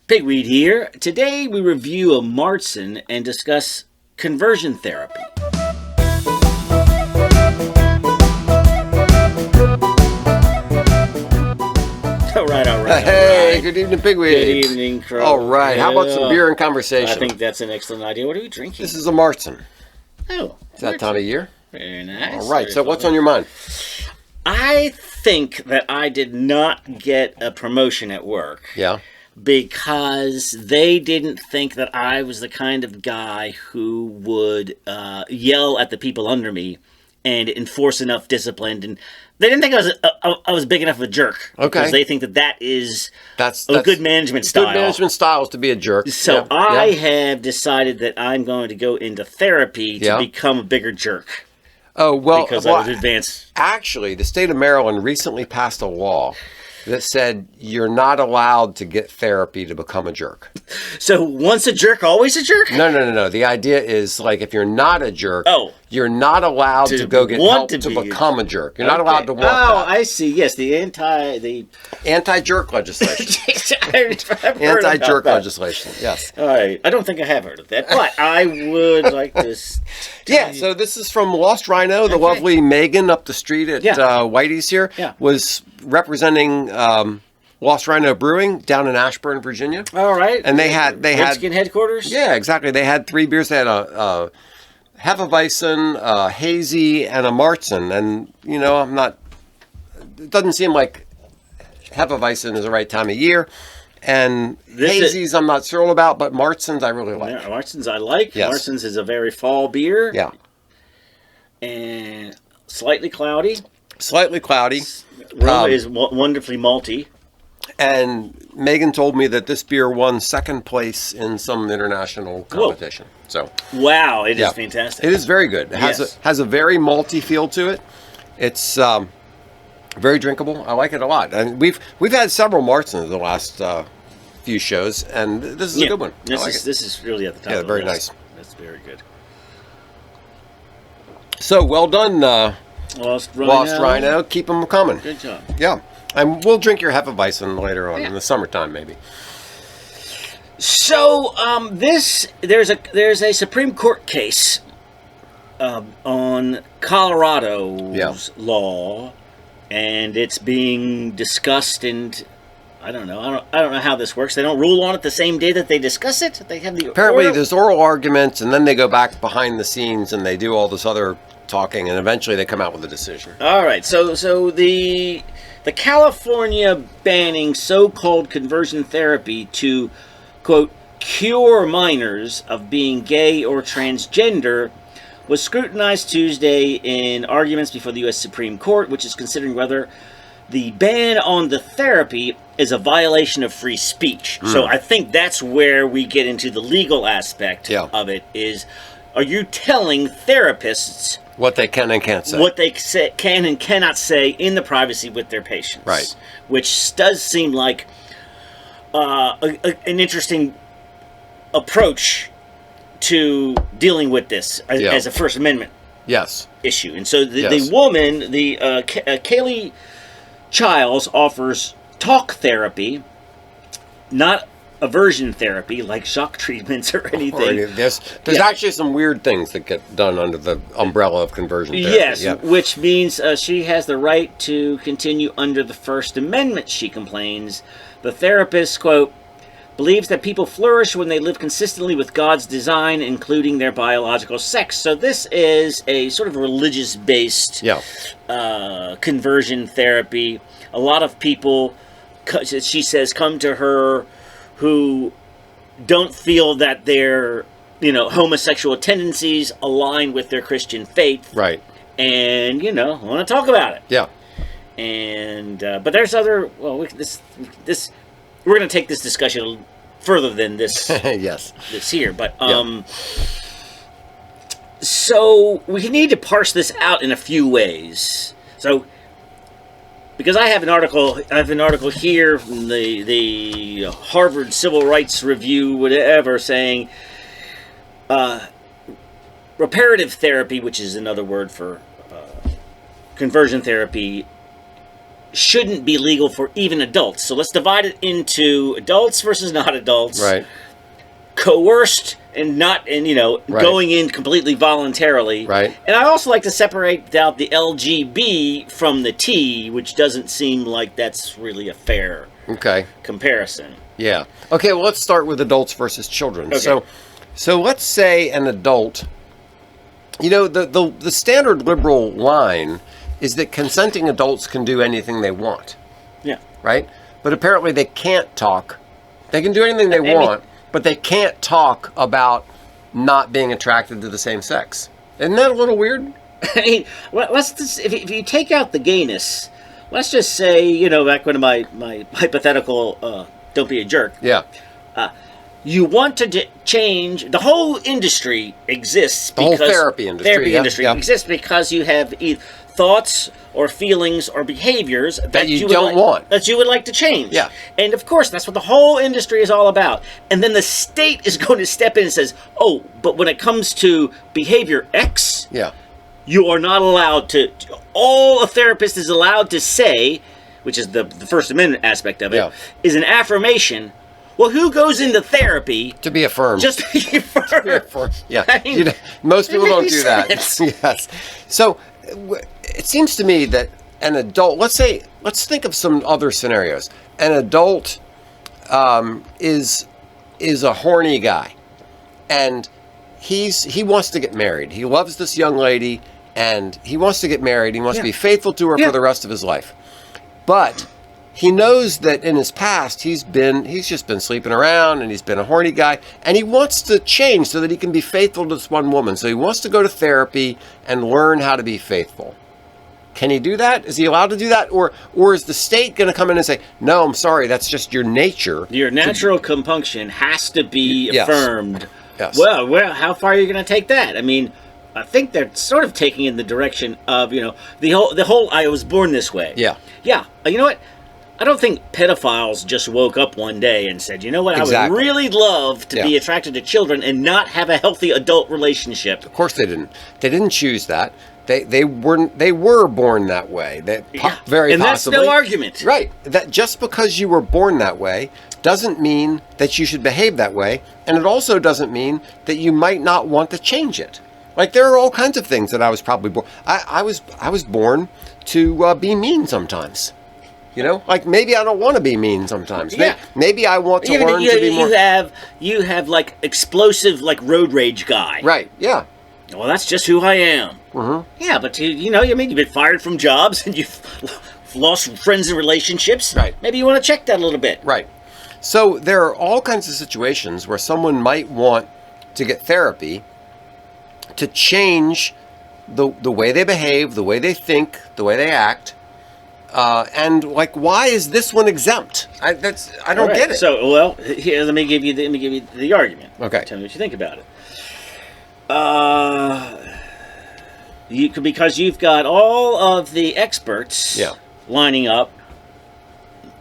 Pigweed here. Today we review a Marzen and discuss conversion therapy. All right. Hey, good evening, Pigweed. Good evening, Crow. All right, how about some beer and conversation? I think that's an excellent idea. What are we drinking? This is a Marzen. Oh, it's that time of year. Very nice. All right, so what's on your mind? I think that I did not get a promotion at work. Yeah. Because they didn't think that I was the kind of guy who would yell at the people under me and enforce enough discipline. And they didn't think I was big enough of a jerk. Okay. Because they think that is that's a good management style. Good management style is to be a jerk. So I have decided that I'm going to go into therapy to become a bigger jerk. Oh, well, because I was advanced. Actually, the state of Maryland recently passed a law that said you're not allowed to get therapy to become a jerk. So once a jerk, always a jerk? No. The idea is, like, if you're not a jerk, you're not allowed to go get help to become a jerk. You're not allowed to want that. Oh, I see. Yes, the anti-jerk legislation. Anti-jerk legislation, yes. All right. I don't think I have heard of that, but I would like this. Yeah, so this is from Lost Rhino. The lovely Megan up the street at Whitey's here was representing Lost Rhino Brewing down in Ashburn, Virginia. All right. And they had Redskin headquarters? Yeah, exactly. They had 3 beers. They had a Hefeweizen, a Hazy, and a Marzen. And, you know, it doesn't seem like Hefeweizen is the right time of year. And Hazy's I'm not thrilled about, but Marzen's I really like. Yeah, Marzen's I like. Yes. Marzen's is a very fall beer. Yeah. And slightly cloudy. Slightly cloudy. Roma is wonderfully malty. And Megan told me that this beer won 2nd place in some international competition. Whoa. So wow, it is fantastic. It is very good. It has a very malty feel to it. It's very drinkable. I like it a lot. And we've had several Marzens the last few shows, and this is a good one. This is really at the top. Yeah, of the very list. nice. That's very good. So well done, Lost Rhino. Keep them coming. Good job. Yeah, and we'll drink your Hefeweizen later on in the summertime, maybe. So there's a Supreme Court case on Colorado's law, and it's being discussed. And I don't know how this works. They don't rule on it the same day that they discuss it. They have apparently there's oral arguments, and then they go back behind the scenes and they do all this other talking, and eventually they come out with a decision. All right. So the California banning so-called conversion therapy to, quote, cure minors of being gay or transgender was scrutinized Tuesday in arguments before the U.S. Supreme Court, which is considering whether the ban on the therapy is a violation of free speech. So I think that's where we get into the legal aspect of it is, are you telling therapists what they can and can't say? What they can and cannot say in the privacy with their patients. Right. Which does seem like an interesting approach to dealing with this as a First Amendment issue. And so the woman, Kaylee Childs, offers talk therapy, not aversion therapy like shock treatments or anything. There's actually some weird things that get done under the umbrella of conversion therapy. Yes, which means she has the right to continue under the First Amendment, she complains. The therapist, quote, believes that people flourish when they live consistently with God's design, including their biological sex. So this is a sort of religious-based conversion therapy. A lot of people, she says, come to her who don't feel that their, homosexual tendencies align with their Christian faith. Right. And, want to talk about it. Yeah. And, but there's other, we're going to take this discussion a little further than this. This here. But, so we need to parse this out in a few ways. So, because I have an article here from the Harvard Civil Rights Review, whatever, saying reparative therapy, which is another word for conversion therapy, shouldn't be legal for even adults. So let's divide it into adults versus not adults. Right. Coerced and not, and going in completely voluntarily. Right. And I also like to separate out the LGB from the T, which doesn't seem like that's really a fair comparison. Yeah. Okay, well, let's start with adults versus children. Okay. So let's say an adult, the standard liberal line is that consenting adults can do anything they want. Yeah. Right? But apparently they can't talk. They can do anything they want, but they can't talk about not being attracted to the same sex. Isn't that a little weird? I mean, let's just, if you take out the gayness, let's just say, back when my hypothetical, don't be a jerk. Yeah. You want to change, the whole industry exists because... The whole therapy industry. Therapy industry exists because you have thoughts or feelings or behaviors that you don't want. That you would like to change. Yeah. And of course, that's what the whole industry is all about. And then the state is going to step in and says, oh, but when it comes to behavior X, you are not allowed to... All a therapist is allowed to say, which is the First Amendment aspect of it, is an affirmation. Well, who goes into therapy to be affirmed? Just to be affirmed. Yeah. I mean, most people don't do that. Yes. So it seems to me that an adult, let's think of some other scenarios. An adult is a horny guy, and he wants to get married. He loves this young lady, and he wants to get married. He wants to be faithful to her for the rest of his life. But he knows that in his past he's just been sleeping around, and he's been a horny guy, and he wants to change so that he can be faithful to this one woman. So he wants to go to therapy and learn how to be faithful. Can he do that? Is he allowed to do that? Or is the state going to come in and say, no, I'm sorry, that's just your nature. Your natural compunction has to be affirmed. Yes. Well, how far are you going to take that? I mean, I think they're sort of taking in the direction of, the whole I was born this way. Yeah. Yeah. You know what? I don't think pedophiles just woke up one day and said, you know what, I would really love to be attracted to children and not have a healthy adult relationship. Of course they didn't. They didn't choose that. They were born that way. Very and possibly. That's no argument. Right. That just because you were born that way doesn't mean that you should behave that way, and it also doesn't mean that you might not want to change it. Like, there are all kinds of things that I was probably born. I was born to be mean sometimes. Like, maybe I don't want to be mean sometimes. Yeah. Maybe I want to learn to be more. You have like explosive, like road rage guy. Right. Yeah. Well, that's just who I am. Mm-hmm. Yeah, but you've been fired from jobs and you've lost friends and relationships. Right. Maybe you want to check that a little bit. Right. So there are all kinds of situations where someone might want to get therapy to change the way they behave, the way they think, the way they act. And like, why is this one exempt? I don't get it. So, here, let me give you the argument. Okay. Tell me what you think about it. Because you've got all of the experts lining up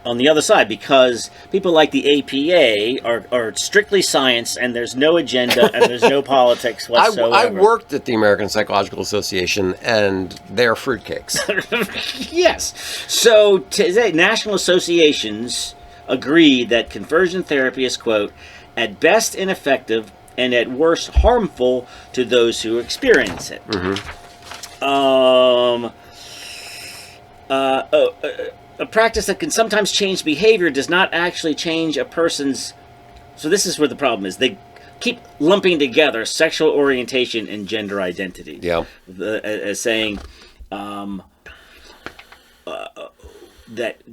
on the other side, because people like the APA are strictly science, and there's no agenda and there's no politics whatsoever. I worked at the American Psychological Association, and they're fruitcakes. Yes. So today, national associations agree that conversion therapy is, quote, at best ineffective and at worst harmful to those who experience it. Mm-hmm. A practice that can sometimes change behavior does not actually change a person's... So this is where the problem is. They keep lumping together sexual orientation and gender identity. Yeah. As saying that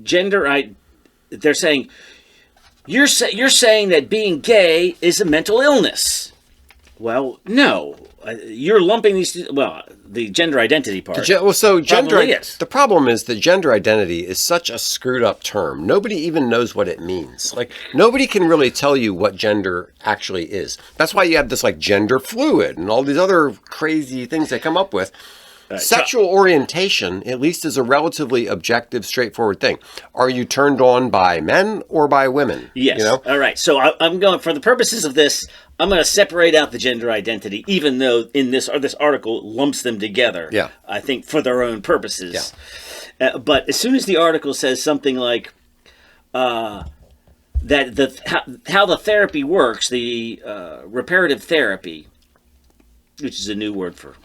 gender... They're saying... You're saying that being gay is a mental illness. Well, no. You're lumping these... Well, the gender identity part. The problem is that gender identity is such a screwed up term. Nobody even knows what it means. Like, nobody can really tell you what gender actually is. That's why you have this, like, gender fluid and all these other crazy things they come up with. Sexual orientation, at least, is a relatively objective, straightforward thing. Are you turned on by men or by women? Yes. All right. So I'm going, for the purposes of this, I'm going to separate out the gender identity, even though this article lumps them together. Yeah. I think for their own purposes. But as soon as the article says something like that, how the therapy works, the reparative therapy, which is a new word for,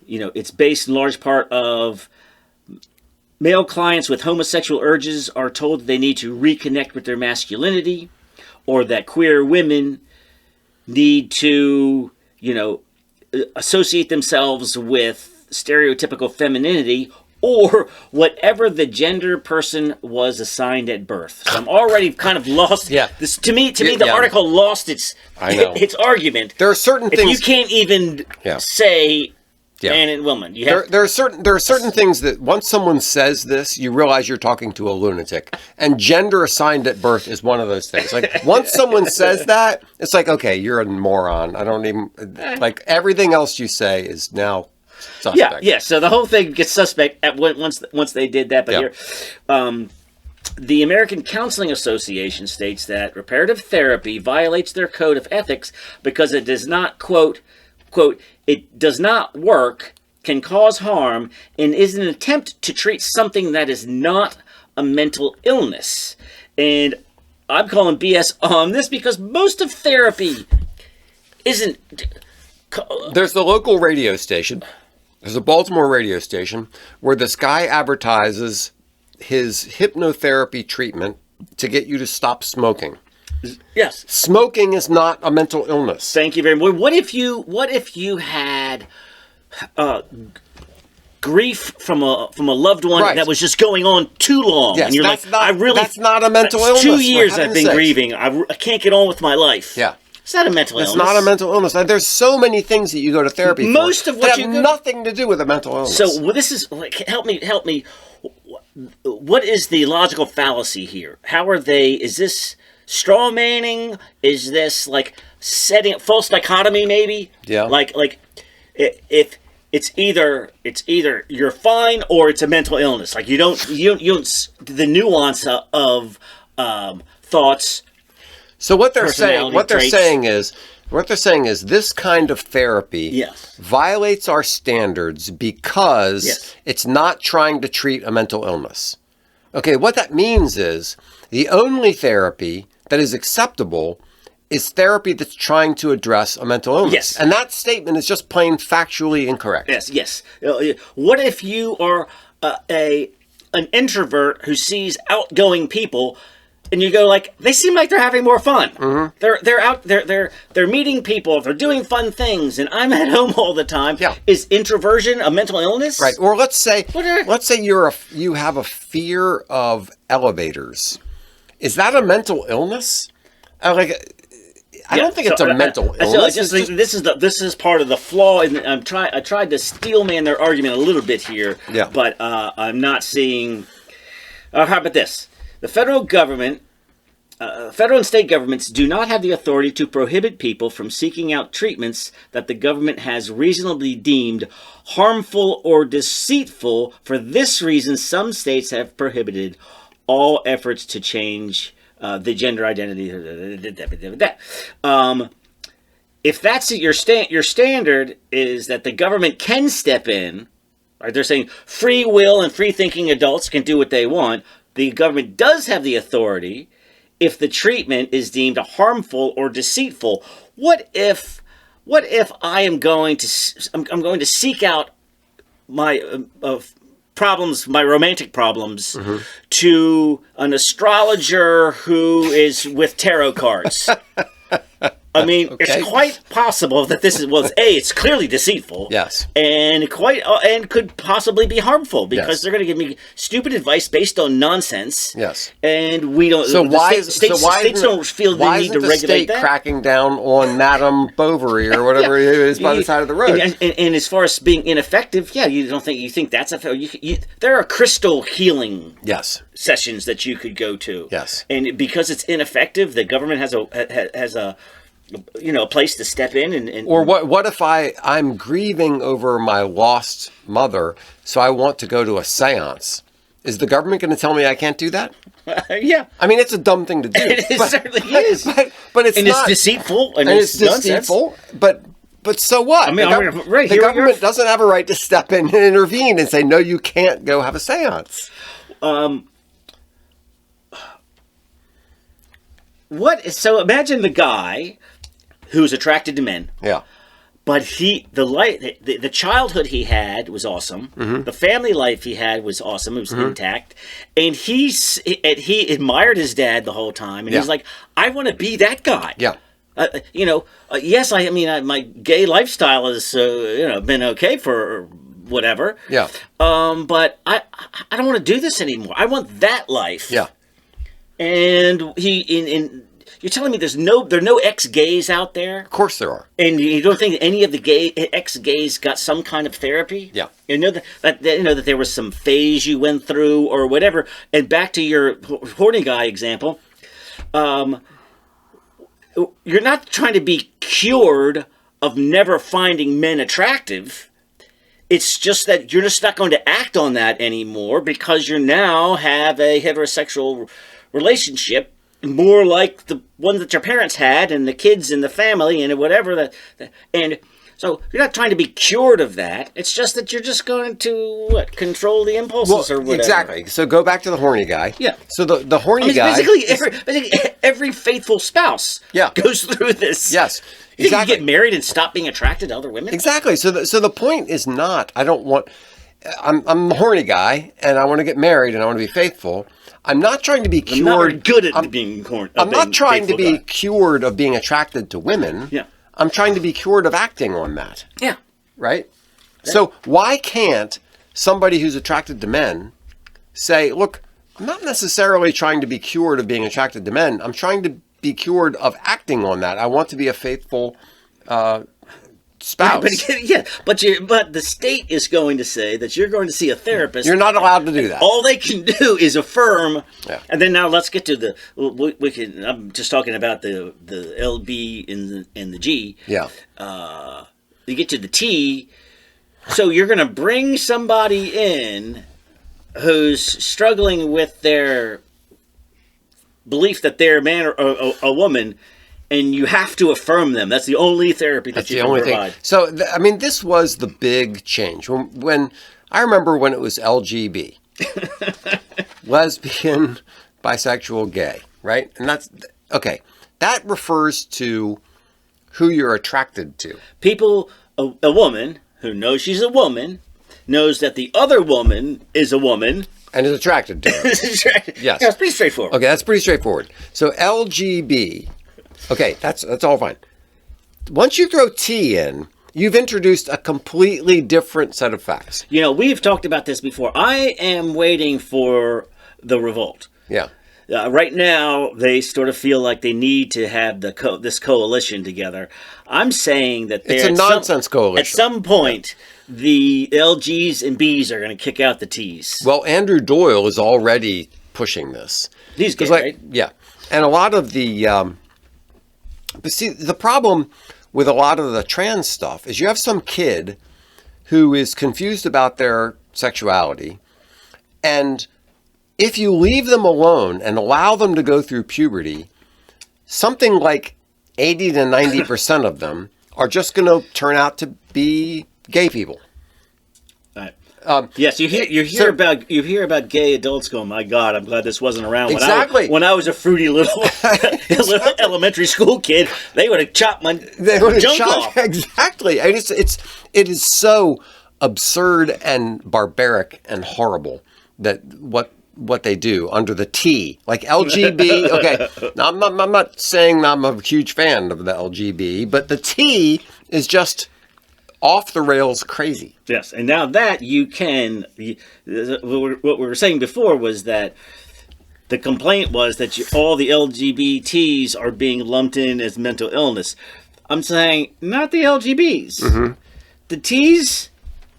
it's based in large part of male clients with homosexual urges are told they need to reconnect with their masculinity, or that queer women need to, associate themselves with stereotypical femininity, or whatever the gender person was assigned at birth. So I'm already kind of lost. Yeah. This, to me, the article lost its argument. There are certain things you can't even say man and woman. There are certain things that once someone says this, you realize you're talking to a lunatic. And gender assigned at birth is one of those things. Like once someone says that, it's like, okay, you're a moron. I don't even like everything else you say is now suspect. Yeah. So the whole thing gets suspect once they did that. But here, the American Counseling Association states that reparative therapy violates their code of ethics because it does not quote, it does not work, can cause harm, and is an attempt to treat something that is not a mental illness. And I'm calling BS on this because most of therapy isn't. There's the local radio station. There's a Baltimore radio station where this guy advertises his hypnotherapy treatment to get you to stop smoking. Yes. Smoking is not a mental illness. Thank you very much. What if you had grief from a loved one that was just going on too long? Yes, and you're that's not a mental illness. 2 years I've been grieving. I can't get on with my life. Yeah. It's not a mental illness. It's not a mental illness. And there's so many things that you go to therapy for. Most of what that have nothing to do with a mental illness. So this is help me. What is the logical fallacy here? How are they? Is this straw manning? Is this like setting up false dichotomy? Maybe. Yeah. Like if it's either you're fine or it's a mental illness. Like you don't the nuance of thoughts. So what they're saying is this kind of therapy violates our standards because it's not trying to treat a mental illness. Okay, what that means is the only therapy that is acceptable is therapy that's trying to address a mental illness. Yes. And that statement is just plain factually incorrect. Yes. What if you are an introvert who sees outgoing people and you go like, they seem like they're having more fun. Mm-hmm. They're out, they're meeting people, they're doing fun things, and I'm at home all the time. Yeah. Is introversion a mental illness? Right. Or let's say you have a fear of elevators. Is that a mental illness? I don't think it's a mental illness. I just think this is part of the flaw. And I tried to steelman their argument a little bit here. Yeah. But I'm not seeing. How about this? The federal government, federal and state governments do not have the authority to prohibit people from seeking out treatments that the government has reasonably deemed harmful or deceitful. For this reason, some states have prohibited all efforts to change the gender identity. If that's your standard is that the government can step in, right? They're saying free will and free thinking adults can do what they want. The government does have the authority if the treatment is deemed harmful or deceitful. What if I'm going to seek out my problems, my romantic problems, to an astrologer who is with tarot cards? I mean, it's quite possible that this is it's clearly deceitful. Yes. And could possibly be harmful because they're going to give me stupid advice based on nonsense. Yes. And we don't. So states don't feel the need to regulate that. Why isn't the state cracking down on Madame Bovary or whatever it is by the side of the road? And as far as being ineffective, you think that's there are crystal healing. Yes. Sessions that you could go to. Yes. And because it's ineffective, the government has a place to step in and or what if I'm grieving over my lost mother, so I want to go to a seance? Is the government going to tell me I can't do that? Yeah. I mean, it's a dumb thing to do. It certainly is. But it's not. It's deceitful. And it's deceitful. But But so what? I mean, the government doesn't have a right to step in and intervene and say, no, you can't go have a seance. So imagine the guy who's attracted to men. Yeah. But the childhood he had was awesome. Mm-hmm. The family life he had was awesome. It was intact, and he admired his dad the whole time. And he's like, I want to be that guy. Yeah. Yes. My gay lifestyle has been okay for whatever. Yeah. But I don't want to do this anymore. I want that life. Yeah. And you're telling me there are no ex-gays out there? Of course there are. And you don't think any of the ex-gays got some kind of therapy? Yeah. You know that there was some phase you went through or whatever. And back to your horny guy example, you're not trying to be cured of never finding men attractive. It's just that you're just not going to act on that anymore because you now have a heterosexual relationship, more like the one that your parents had and the kids and the family and whatever and so you're not trying to be cured of that. It's just that you're just going to control the impulses or whatever. Exactly. So go back to the horny guy. Yeah. So the horny guy. Basically every faithful spouse goes through this. Yes. You think you get married and stop being attracted to other women? Exactly. So the point is not I'm the horny guy and I want to get married and I want to be faithful. I'm not trying to be cured. I'm not very good at being horny. I'm not trying to be cured of being attracted to women. Yeah. I'm trying to be cured of acting on that. Yeah. Right? Yeah. So why can't somebody who's attracted to men say, look, I'm not necessarily trying to be cured of being attracted to men. I'm trying to be cured of acting on that. I want to be a faithful spouse. But the state is going to say that you're going to see a therapist. You're not allowed to do that. All they can do is affirm. Yeah. And then now let's get to I'm just talking about the LB and the G. Yeah. You get to the T. So you're going to bring somebody in who's struggling with their belief that they're a man or a woman, and you have to affirm them. That's the only therapy that you can provide. So, this was the big change. When I remember when it was LGB, lesbian, bisexual, gay, right? And that's, okay, that refers to who you're attracted to. A woman who knows she's a woman, knows that the other woman is a woman, and is attracted to her. Yes. Yeah, it's pretty straightforward. Okay, that's pretty straightforward. So LGB, okay, that's all fine. Once you throw T in, you've introduced a completely different set of facts. We've talked about this before. I am waiting for the revolt. Yeah. Right now, they sort of feel like they need to have this coalition together. I'm saying that it's a nonsense coalition. At some point, the LGs and Bs are going to kick out the Ts. Well, Andrew Doyle is already pushing this. He's gay, right? Yeah. And a lot of the... but see, the problem with a lot of the trans stuff is you have some kid who is confused about their sexuality, and if you leave them alone and allow them to go through puberty, something like 80 to 90% of them are just going to turn out to be gay people. Yes, you hear about gay adults going, my God, I'm glad this wasn't around. When I was a fruity little elementary school kid, they would have chopped my junk off. Exactly. It is so absurd and barbaric and horrible that what they do under the T, like LGB. Okay, now, I'm not saying I'm a huge fan of the LGB, but the T is just off the rails crazy. Yes, and now that you can, what we were saying before was that the complaint was that all the LGBTs are being lumped in as mental illness. I'm saying not the LGBs, the Ts,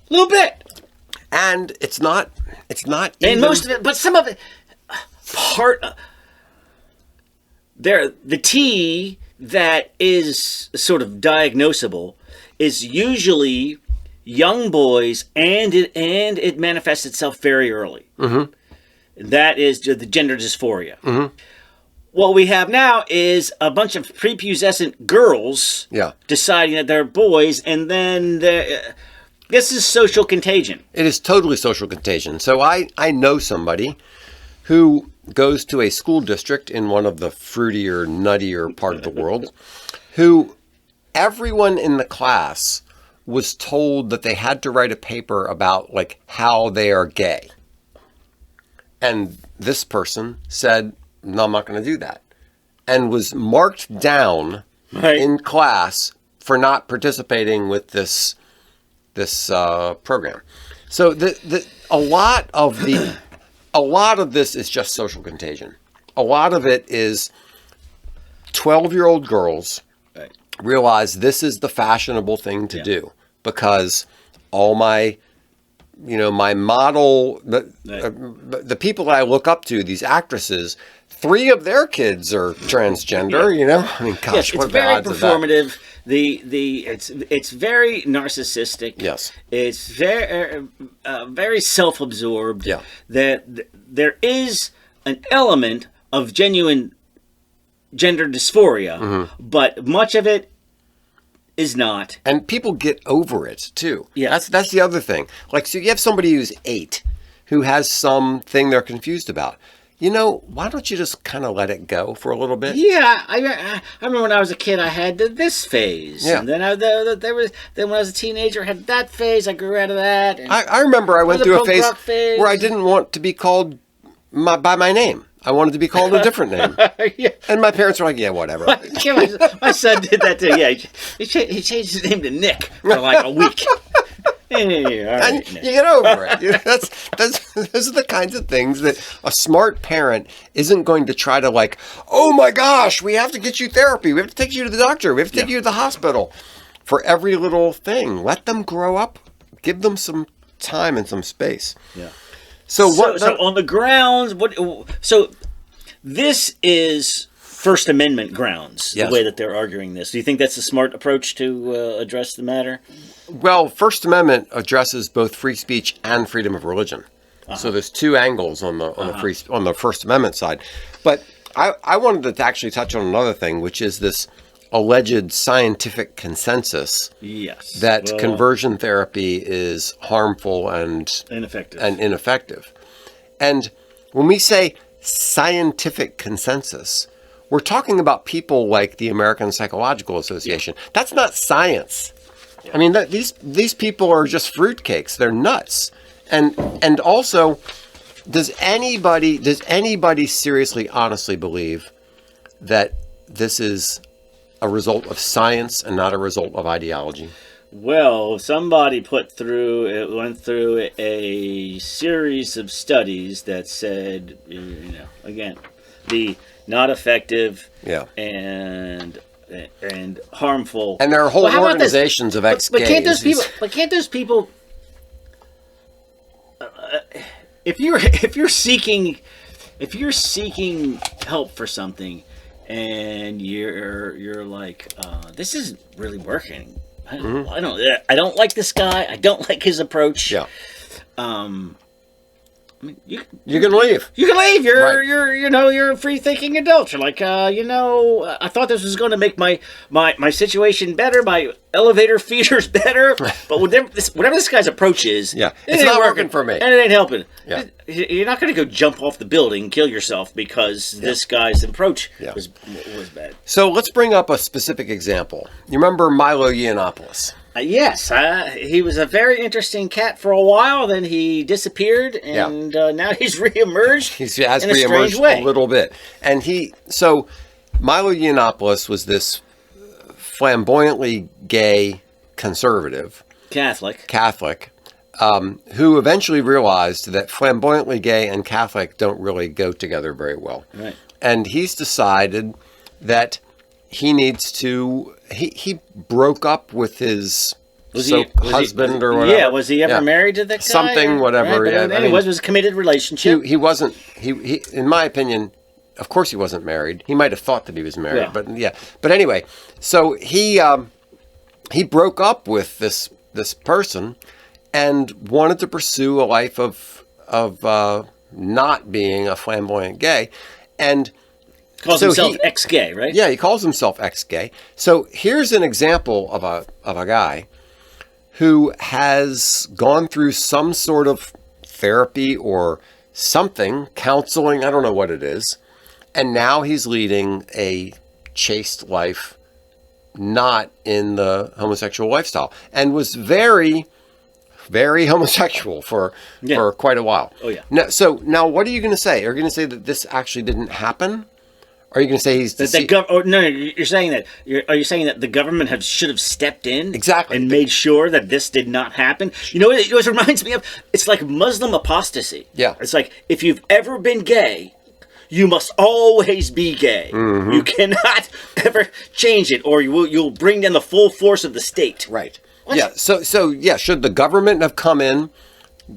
a little bit, and it's not even, and most of it, but some of it, the T that is sort of diagnosable is usually young boys, and it manifests itself very early. That is the gender dysphoria. what we have now is a bunch of prepubescent girls Yeah. deciding that they're boys, and then this is social contagion. It is totally social contagion. So I know somebody who goes to a school district in one of the fruitier, nuttier part of the world, who everyone in the class was told that they had to write a paper about like how they are gay. And this person said, no, I'm not going to do that. And was marked down in class for not participating with this program. So a lot of this is just social contagion. A lot of it is 12-year-old girls realize this is the fashionable thing to do because all my model, the people that I look up to, these actresses, 3 of their kids are transgender. You know, I mean, gosh, yes, what it's very odds of that? performative. It's very narcissistic. Yes, it's very self-absorbed. Yeah, that there is an element of genuine gender dysphoria, but much of it is not. and people get over it too. Yeah, that's the other thing. Like, so you have somebody who's 8 who has something they're confused about. You know, why don't you just kind of let it go for a little bit? Yeah, I remember when I was a kid, I had this phase. Yeah. And then then when I was a teenager, I had that phase. I grew out of that. And I remember I went the through a punk rock phase. where I didn't want to be called by my name. I wanted to be called a different name. Yeah. And my parents were like, yeah, whatever. My son did that too. Yeah, he changed his name to Nick for like a week. Yeah, all right, And Nick. you get over it. You know, those are the kinds of things that a smart parent isn't going to try to like, oh my gosh, we have to get you therapy. We have to take you to the doctor. We have to take you to the hospital for every little thing. Let them grow up. Give them some time and some space. Yeah. So on the grounds, so this is First Amendment grounds, Yes. the way that they're arguing this. Do you think that's a smart approach to address the matter? Well, First Amendment addresses both free speech and freedom of religion. So there's 2 angles on the First Amendment side. But I wanted to actually touch on another thing, which is this alleged scientific consensus Yes. that conversion therapy is harmful and ineffective. And when we say scientific consensus, we're talking about people like the American Psychological Association. That's not science. I mean, these people are just fruitcakes. They're nuts. And also, does anybody seriously, honestly believe that this is a result of science and not a result of ideology? Well, somebody went through a series of studies that said, again, the not effective and harmful. And there are whole how about this? organizations of ex-gays. But can't those people if you're seeking help for something and you're like, this isn't really working. I don't like this guy. I don't like his approach. Yeah. I mean, you can leave. You can leave. Right. You're a free thinking adult. You're like, I thought this was going to make my situation better, my elevator features better. But whatever this guy's approach is, it's not working for me, and it ain't helping. Yeah. You're not going to go jump off the building and kill yourself because this guy's approach was bad. So let's bring up a specific example. You remember Milo Yiannopoulos? Yes, he was a very interesting cat for a while. Then he disappeared, and now he's reemerged. He has in a reemerged strange way. a little bit, and Milo Yiannopoulos was this flamboyantly gay conservative Catholic, who eventually realized that flamboyantly gay and Catholic don't really go together very well. Right, and he's decided that he needs to. He broke up with his husband or whatever. Yeah, was he ever married to that guy? Something, whatever. Right, yeah, it was a committed relationship. He wasn't. He, in my opinion, of course, he wasn't married. He might have thought that he was married, but yeah. But anyway, so he broke up with this person and wanted to pursue a life of not being a flamboyant gay, and Calls himself ex-gay, right? Yeah, he calls himself ex-gay. So here's an example of a guy who has gone through some sort of therapy or something, counseling, I don't know what it is, and now he's leading a chaste life, not in the homosexual lifestyle, and was very, very homosexual for quite a while. Oh, yeah. Now what are you going to say? Are you going to say that this actually didn't happen? Are you going to say he's no, you're saying that. Are you saying that the government should have stepped in exactly and made sure that this did not happen? You know what it reminds me of? It's like Muslim apostasy. Yeah. It's like if you've ever been gay, you must always be gay. Mm-hmm. You cannot ever change it, or you'll bring down the full force of the state. Right. What? Yeah. So yeah. Should the government have come in,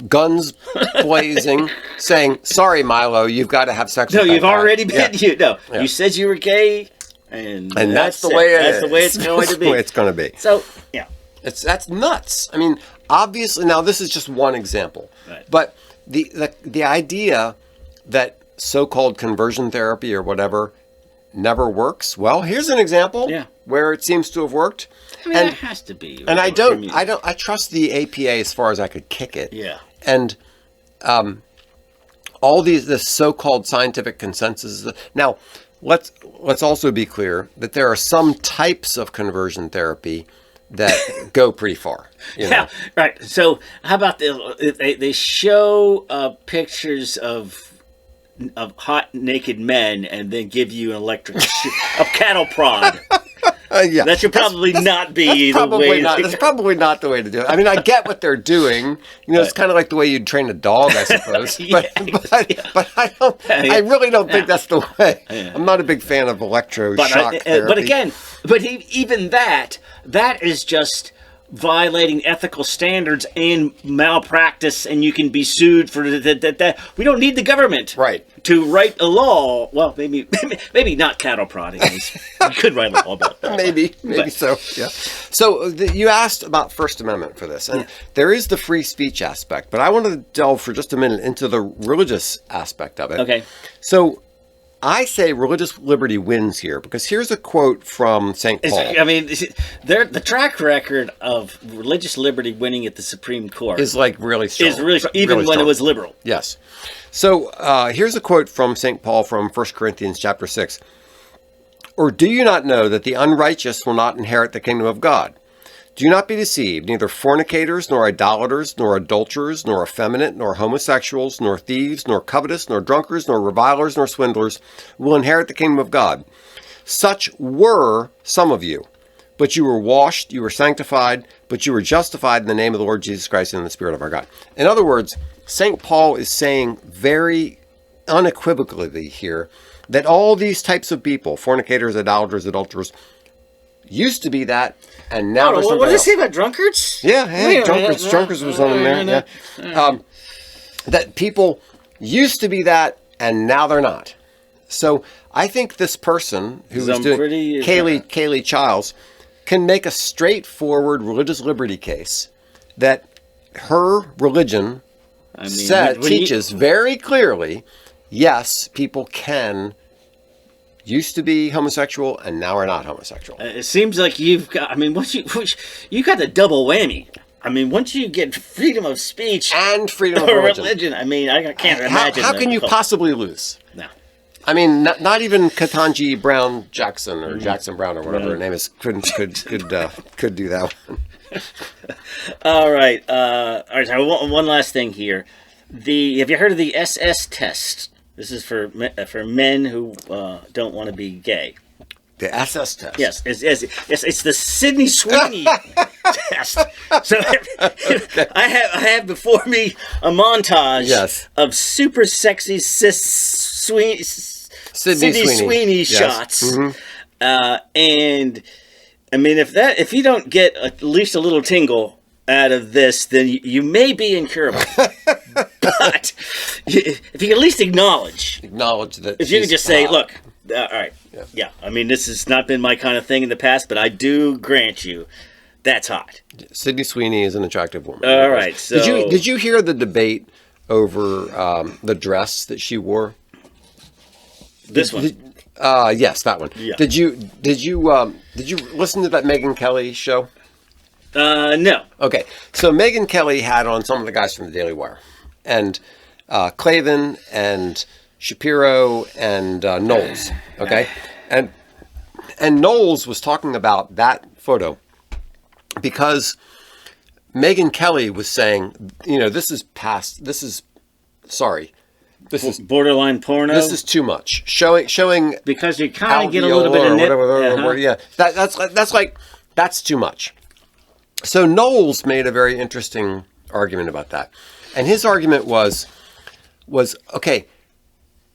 guns blazing, saying, "Sorry, Milo, you've got to have sex"? No, with you've that guy. already been. Yeah. You said you were gay, and that's the way that's the way it's going to be. That's the way it's going to be. So yeah, that's nuts. I mean, obviously, now this is just one example, right. But the idea that so-called conversion therapy or whatever never works. Well, here's an example where it seems to have worked. I mean, that has to be. And I trust the APA as far as I could kick it. Yeah. And all this so-called scientific consensus. Now, let's also be clear that there are some types of conversion therapy that go pretty far. Yeah, right. So how about they show pictures of hot naked men and then give you an electric a cattle prod. Yeah, that should probably not be the way. That's probably not the way to do it. I mean, I get what they're doing. It's kind of like the way you'd train a dog, I suppose. But I don't. I really don't think that's the way. Yeah. I'm not a big fan of electroshock therapy. But again, even that is just violating ethical standards and malpractice, and you can be sued for that. We don't need the government, right, to write a law. Well, maybe not cattle prodding. We could write a law about that. maybe so. Yeah. So you asked about First Amendment for this, and there is the free speech aspect, but I want to delve for just a minute into the religious aspect of it. Okay. So I say religious liberty wins here because here's a quote from St. Paul. I mean, the track record of religious liberty winning at the Supreme Court is like really strong. Is really strong, even when it was liberal. Yes. So here's a quote from St. Paul from 1 Corinthians chapter 6. Or do you not know that the unrighteous will not inherit the kingdom of God? Do not be deceived. Neither fornicators, nor idolaters, nor adulterers, nor effeminate, nor homosexuals, nor thieves, nor covetous, nor drunkards, nor revilers, nor swindlers will inherit the kingdom of God. Such were some of you. But you were washed, you were sanctified, but you were justified in the name of the Lord Jesus Christ and in the Spirit of our God. In other words, St. Paul is saying very unequivocally here that all these types of people, fornicators, idolaters, adulterers, used to be that, and now there's something what did else. they say about drunkards? Yeah, drunkards. Drunkards was on there. Yeah. That people used to be that, and now they're not. So I think this person who was doing Kaylee Childs can make a straightforward religious liberty case that her religion teaches very clearly, yes, people can used to be homosexual and now are not homosexual. It seems like you've got, once you got the double whammy. Once you get freedom of speech and freedom of religion, I can't imagine. How can you possibly lose? No. Not even Ketanji Brown Jackson or Jackson Brown or whatever her name is could do that one. All right. So one last thing here. Have you heard of the SS test? This is for men who don't want to be gay. The SS test. Yes, it's the Sydney Sweeney test. So okay. I have before me a montage of super sexy Sydney Sweeney shots, and if you don't get at least a little tingle out of this, then you may be incurable. But if you can at least acknowledge that, if you can just say, "Look, all right, yeah, this has not been my kind of thing in the past, but I do grant you, that's hot." Sydney Sweeney is an attractive woman. All right, so did you hear the debate over the dress that she wore? This one. Yes, that one. Yeah. Did you listen to that Megyn Kelly show? No. Okay, so Megyn Kelly had on some of the guys from the Daily Wire, and Clavin and Shapiro and Knowles. Okay, and Knowles was talking about that photo because Megyn Kelly was saying, this is borderline porno. This is too much. Showing because you kind of get a little bit of nip. Yeah, that's too much. So Knowles made a very interesting argument about that, and his argument was okay.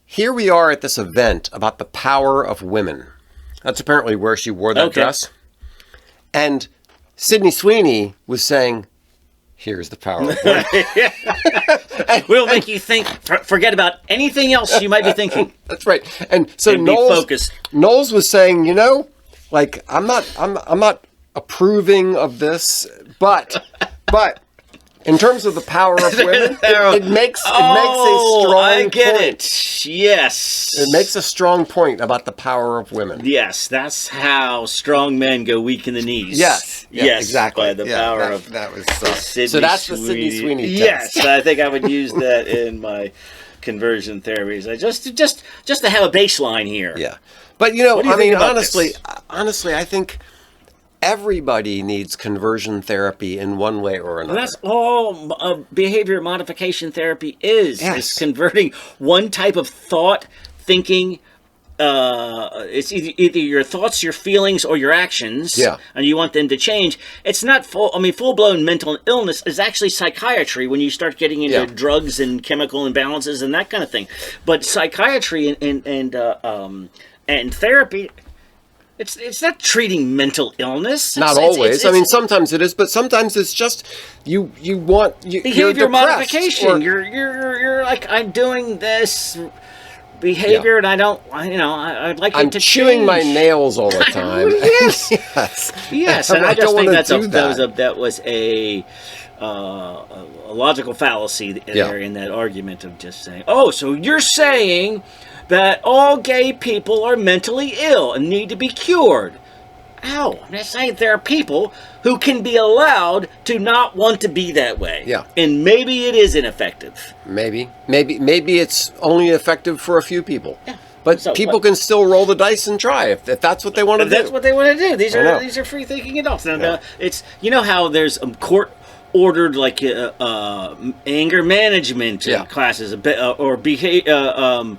Here we are at this event about the power of women. That's apparently where she wore that dress, and Sydney Sweeney was saying, here's the power of women. We'll make you think, forget about anything else you might be thinking. That's right. And so Knowles was saying, I'm not approving of this, but in terms of the power of women, it makes a strong I get point. it. Yes. It makes a strong point about the power of women. Yes, that's how strong men go weak in the knees. Yes, exactly. By the power of that was Sydney so that's Sweeney. the Sydney Sweeney Yes, test. I think I would use that in my conversion therapies. Just to have a baseline here. Yeah, but honestly, I think everybody needs conversion therapy in one way or another. Well, that's all behavior modification therapy is. Yes. It's converting one type of thought, thinking. It's either your thoughts, your feelings, or your actions. Yeah. And you want them to change. It's not full-blown mental illness is actually psychiatry when you start getting into drugs and chemical imbalances and that kind of thing. But psychiatry and therapy. It's not treating mental illness. Not always. Sometimes it is, but sometimes it's just you want behavior modification. You're like, I'm doing this behavior, and I don't. I'd like it to chewing change. my nails all the time. Yes, yes. And I just think that was a logical fallacy there in that argument of just saying, oh, so you're saying that all gay people are mentally ill and need to be cured. Ow, I'm not saying there are people who can be allowed to not want to be that way. Yeah. And maybe it is ineffective. Maybe it's only effective for a few people. Yeah. But people can still roll the dice and try if that's what they want to do. That's what they want to do. These are free thinking adults. And it's how there's court ordered anger management classes or behavior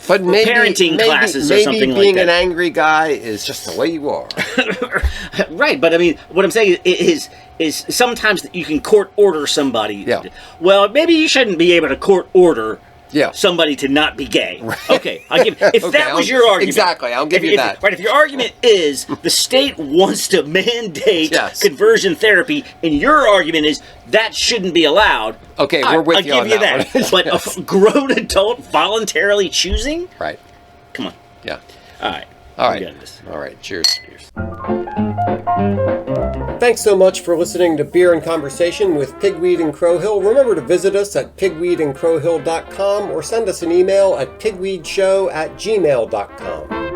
but parenting classes or something like that. Maybe being an angry guy is just the way you are. Right, but what I'm saying is sometimes you can court order somebody. Yeah. Well, maybe you shouldn't be able to court order yeah. somebody to not be gay. Right. Okay, I'll give. If okay, that was your argument, exactly, I'll give you that. Right, if your argument is the state wants to mandate yes. conversion therapy, and your argument is that shouldn't be allowed. Okay, we're with you on that one. But yes. a grown adult voluntarily choosing, right? Come on. Yeah. All right. All right. All right. Cheers. Cheers. Thanks so much for listening to Beer and Conversation with Pigweed and Crowhill. Remember to visit us at pigweedandcrowhill.com or send us an email at pigweedshow@gmail.com.